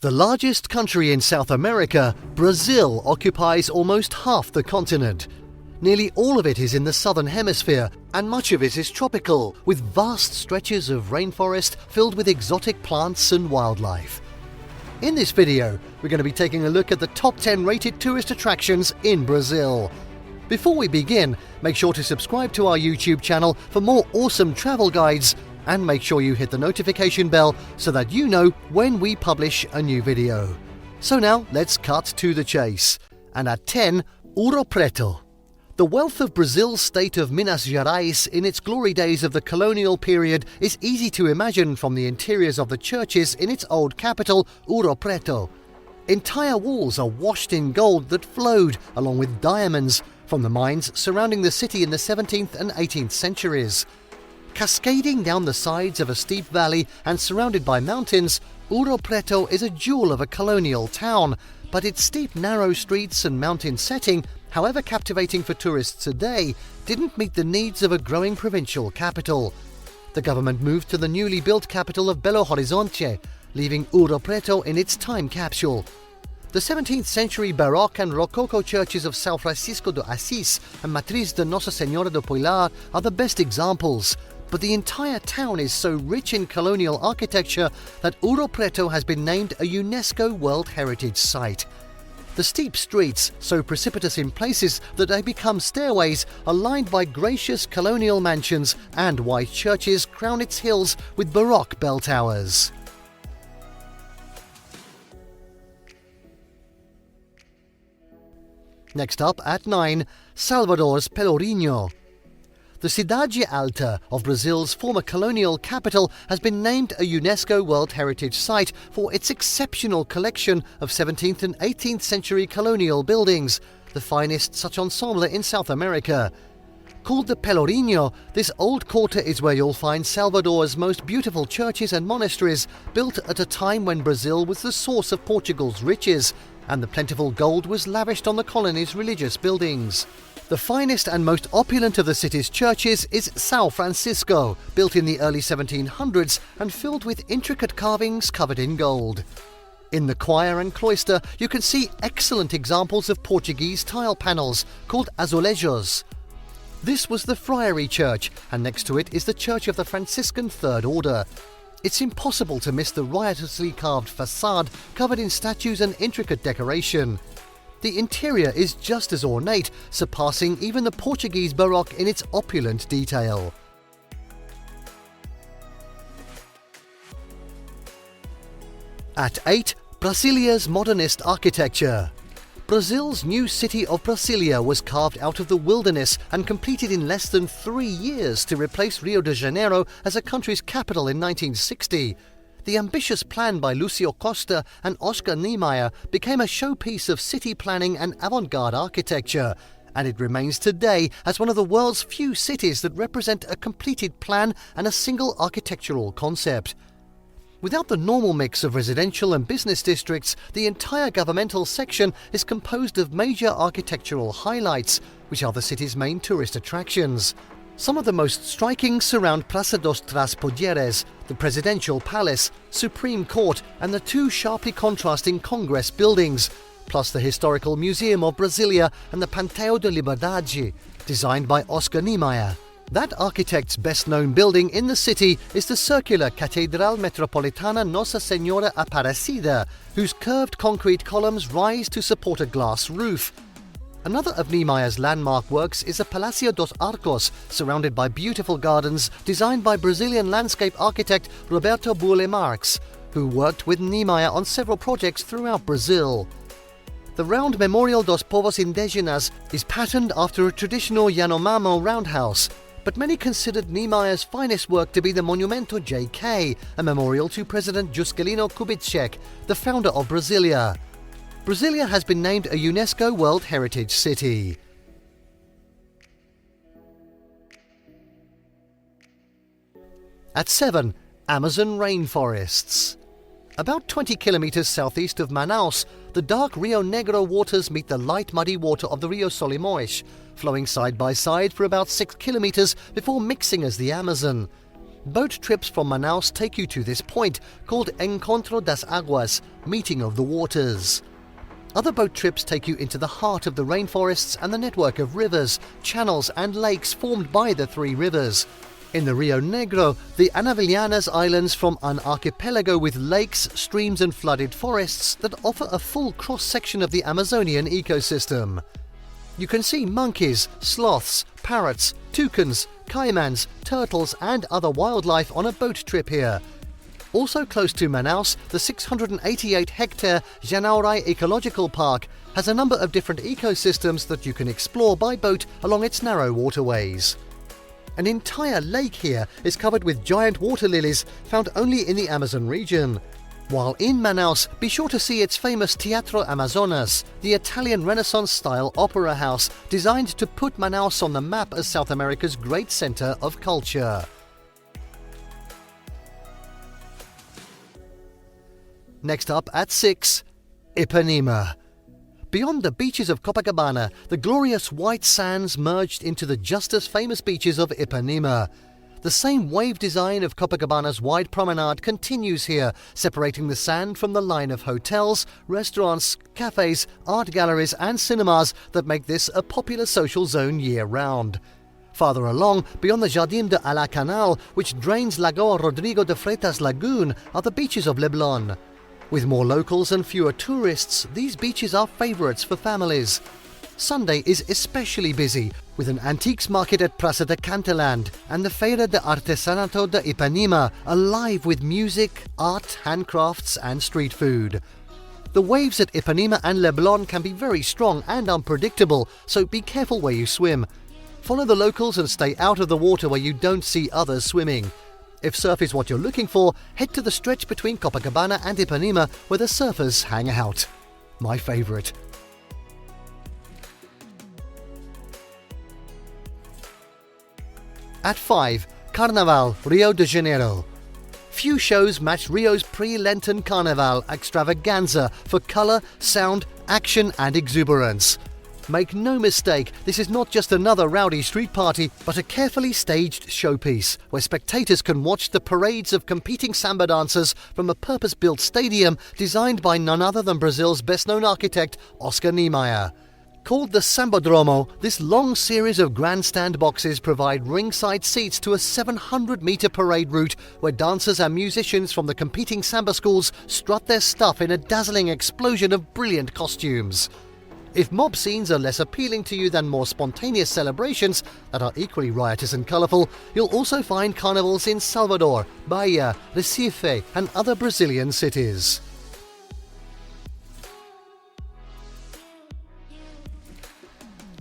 The largest country in South America, Brazil occupies almost half the continent. Nearly all of it is in the southern hemisphere, and much of it is tropical, with vast stretches of rainforest filled with exotic plants and wildlife. In this video, we're going to be taking a look at the top 10 rated tourist attractions in Brazil. Before we begin, make sure to subscribe to our YouTube channel for more awesome travel guides, and make sure you hit the notification bell so that you know when we publish a new video. So now, let's cut to the chase. And at 10, Ouro Preto. The wealth of Brazil's state of Minas Gerais in its glory days of the colonial period is easy to imagine from the interiors of the churches in its old capital, Ouro Preto. Entire walls are washed in gold that flowed, along with diamonds, from the mines surrounding the city in the 17th and 18th centuries. Cascading down the sides of a steep valley and surrounded by mountains, Ouro Preto is a jewel of a colonial town, but its steep, narrow streets and mountain setting, however captivating for tourists today, didn't meet the needs of a growing provincial capital. The government moved to the newly built capital of Belo Horizonte, leaving Ouro Preto in its time capsule. The 17th century Baroque and Rococo churches of São Francisco de Assis and Matriz de Nossa Senhora do Pilar are the best examples, but the entire town is so rich in colonial architecture that Ouro Preto has been named a UNESCO World Heritage Site. The steep streets, so precipitous in places that they become stairways, are lined by gracious colonial mansions, and white churches crown its hills with Baroque bell towers. Next up at 9, Salvador's Pelourinho. The Cidade Alta of Brazil's former colonial capital has been named a UNESCO World Heritage Site for its exceptional collection of 17th and 18th century colonial buildings, the finest such ensemble in South America. Called the Pelourinho, this old quarter is where you'll find Salvador's most beautiful churches and monasteries, built at a time when Brazil was the source of Portugal's riches, and the plentiful gold was lavished on the colony's religious buildings. The finest and most opulent of the city's churches is São Francisco, built in the early 1700s and filled with intricate carvings covered in gold. In the choir and cloister, you can see excellent examples of Portuguese tile panels called azulejos. This was the friary church, and next to it is the Church of the Franciscan Third Order. It's impossible to miss the riotously carved facade covered in statues and intricate decoration. The interior is just as ornate, surpassing even the Portuguese Baroque in its opulent detail. At 8, Brasília's modernist architecture. Brazil's new city of Brasília was carved out of the wilderness and completed in less than 3 years to replace Rio de Janeiro as a country's capital in 1960. The ambitious plan by Lúcio Costa and Oscar Niemeyer became a showpiece of city planning and avant-garde architecture, and it remains today as one of the world's few cities that represent a completed plan and a single architectural concept. Without the normal mix of residential and business districts, the entire governmental section is composed of major architectural highlights, which are the city's main tourist attractions. Some of the most striking surround Praça dos Três Poderes, the Presidential Palace, Supreme Court, and the two sharply contrasting Congress buildings, plus the Historical Museum of Brasília and the Panteão da Liberdade, designed by Oscar Niemeyer. That architect's best-known building in the city is the circular Catedral Metropolitana Nossa Senhora Aparecida, whose curved concrete columns rise to support a glass roof. Another of Niemeyer's landmark works is the Palácio dos Arcos, surrounded by beautiful gardens designed by Brazilian landscape architect Roberto Burle Marx, who worked with Niemeyer on several projects throughout Brazil. The round Memorial dos Povos Indígenas is patterned after a traditional Yanomamo roundhouse, but many considered Niemeyer's finest work to be the Monumento JK, a memorial to President Juscelino Kubitschek, the founder of Brasília. Brasília has been named a UNESCO World Heritage City. At 7, Amazon rainforests. About 20 kilometers southeast of Manaus, the dark Rio Negro waters meet the light muddy water of the Rio Solimões, flowing side by side for about 6 kilometers before mixing as the Amazon. Boat trips from Manaus take you to this point, called Encontro das Aguas, meeting of the waters. Other boat trips take you into the heart of the rainforests and the network of rivers, channels and lakes formed by the three rivers. In the Rio Negro, the Anavilhanas Islands form an archipelago with lakes, streams and flooded forests that offer a full cross-section of the Amazonian ecosystem. You can see monkeys, sloths, parrots, toucans, caimans, turtles and other wildlife on a boat trip here. Also close to Manaus, the 688-hectare Janaurai Ecological Park has a number of different ecosystems that you can explore by boat along its narrow waterways. An entire lake here is covered with giant water lilies found only in the Amazon region. While in Manaus, be sure to see its famous Teatro Amazonas, the Italian Renaissance-style opera house designed to put Manaus on the map as South America's great center of culture. Next up at 6, Ipanema. Beyond the beaches of Copacabana, the glorious white sands merged into the just as famous beaches of Ipanema. The same wave design of Copacabana's wide promenade continues here, separating the sand from the line of hotels, restaurants, cafes, art galleries and cinemas that make this a popular social zone year-round. Farther along, beyond the Jardim de la Canal, which drains Lagoa Rodrigo de Freitas Lagoon, are the beaches of Leblon. With more locals and fewer tourists, these beaches are favourites for families. Sunday is especially busy, with an antiques market at Praça de Canteland and the Feira de Artesanato de Ipanema alive with music, art, handcrafts and street food. The waves at Ipanema and Leblon can be very strong and unpredictable, so be careful where you swim. Follow the locals and stay out of the water where you don't see others swimming. If surf is what you're looking for, head to the stretch between Copacabana and Ipanema where the surfers hang out. My favourite. At 5, Carnaval, Rio de Janeiro. Few shows match Rio's pre-Lenten Carnaval extravaganza for colour, sound, action and exuberance. Make no mistake, this is not just another rowdy street party, but a carefully staged showpiece where spectators can watch the parades of competing samba dancers from a purpose-built stadium designed by none other than Brazil's best-known architect, Oscar Niemeyer. Called the Sambadromo, this long series of grandstand boxes provide ringside seats to a 700-metre parade route where dancers and musicians from the competing samba schools strut their stuff in a dazzling explosion of brilliant costumes. If mob scenes are less appealing to you than more spontaneous celebrations that are equally riotous and colourful, you'll also find carnivals in Salvador, Bahia, Recife and other Brazilian cities.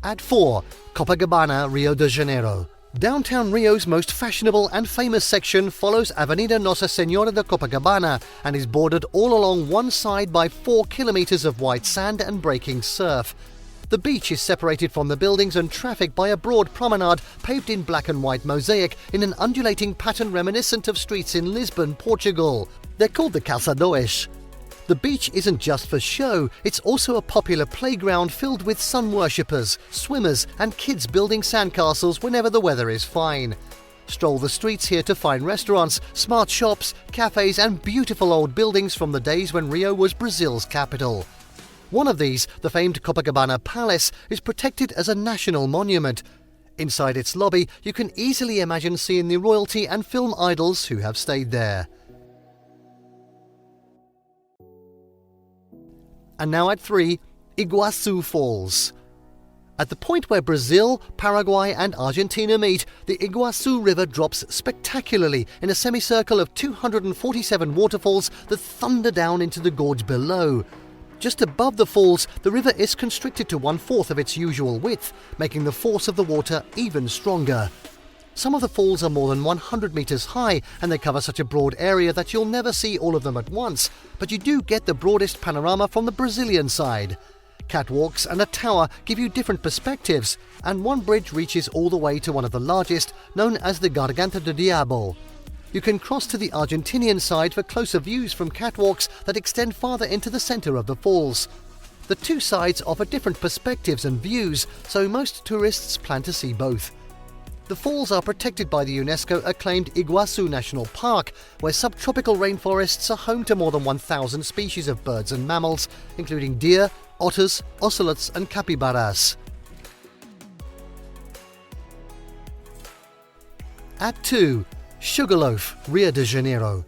At 4, Copacabana, Rio de Janeiro. Downtown Rio's most fashionable and famous section follows Avenida Nossa Senhora de Copacabana and is bordered all along one side by 4 kilometers of white sand and breaking surf. The beach is separated from the buildings and traffic by a broad promenade paved in black and white mosaic in an undulating pattern reminiscent of streets in Lisbon, Portugal. They're called the calçadões. The beach isn't just for show, it's also a popular playground filled with sun worshippers, swimmers and kids building sandcastles whenever the weather is fine. Stroll the streets here to find restaurants, smart shops, cafes and beautiful old buildings from the days when Rio was Brazil's capital. One of these, the famed Copacabana Palace, is protected as a national monument. Inside its lobby, you can easily imagine seeing the royalty and film idols who have stayed there. And now at 3, Iguaçu Falls. At the point where Brazil, Paraguay and Argentina meet, the Iguaçu River drops spectacularly in a semicircle of 247 waterfalls that thunder down into the gorge below. Just above the falls, the river is constricted to 1/4 of its usual width, making the force of the water even stronger. Some of the falls are more than 100 meters high and they cover such a broad area that you'll never see all of them at once, but you do get the broadest panorama from the Brazilian side. Catwalks and a tower give you different perspectives, and one bridge reaches all the way to one of the largest, known as the Garganta do Diabo. You can cross to the Argentinian side for closer views from catwalks that extend farther into the center of the falls. The two sides offer different perspectives and views, so most tourists plan to see both. The falls are protected by the UNESCO-acclaimed Iguaçu National Park, where subtropical rainforests are home to more than 1,000 species of birds and mammals, including deer, otters, ocelots and capybaras. At 2. Sugarloaf, Rio de Janeiro.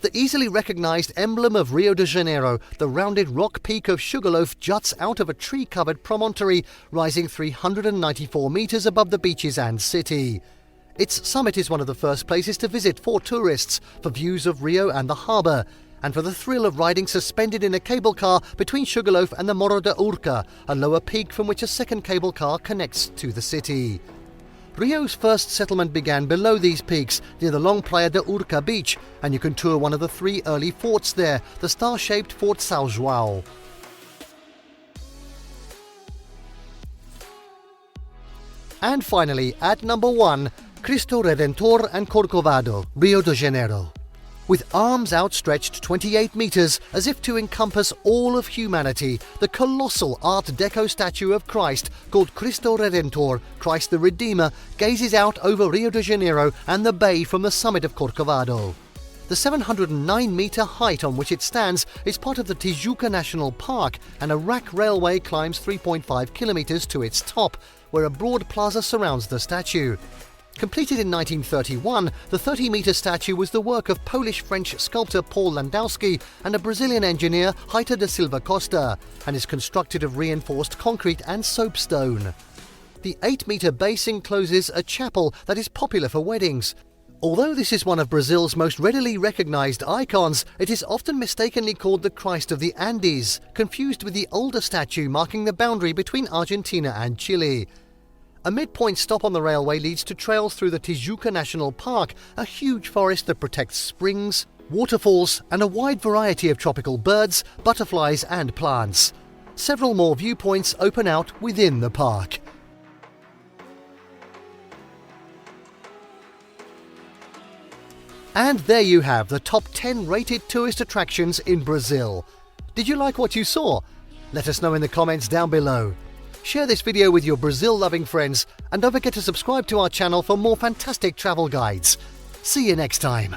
The easily recognized emblem of Rio de Janeiro, the rounded rock peak of Sugarloaf juts out of a tree-covered promontory rising 394 meters above the beaches and city. Its summit is one of the first places to visit for tourists, for views of Rio and the harbour, and for the thrill of riding suspended in a cable car between Sugarloaf and the Morro de Urca, a lower peak from which a second cable car connects to the city. Rio's first settlement began below these peaks, near the long Playa de Urca beach, and you can tour one of the 3 early forts there, the star-shaped Fort São João. And finally, at number 1, Cristo Redentor and Corcovado, Rio de Janeiro. With arms outstretched 28 meters as if to encompass all of humanity, the colossal Art Deco statue of Christ, called Cristo Redentor, Christ the Redeemer, gazes out over Rio de Janeiro and the bay from the summit of Corcovado. The 709-meter height on which it stands is part of the Tijuca National Park, and a rack railway climbs 3.5 kilometers to its top, where a broad plaza surrounds the statue. Completed in 1931, the 30-meter statue was the work of Polish-French sculptor Paul Landowski and a Brazilian engineer, Rita da Silva Costa, and is constructed of reinforced concrete and soapstone. The 8-meter base encloses a chapel that is popular for weddings. Although this is one of Brazil's most readily recognized icons, it is often mistakenly called the Christ of the Andes, confused with the older statue marking the boundary between Argentina and Chile. A midpoint stop on the railway leads to trails through the Tijuca National Park, a huge forest that protects springs, waterfalls, and a wide variety of tropical birds, butterflies, and plants. Several more viewpoints open out within the park. And there you have the top 10 rated tourist attractions in Brazil. Did you like what you saw? Let us know in the comments down below. Share this video with your Brazil-loving friends, and don't forget to subscribe to our channel for more fantastic travel guides. See you next time.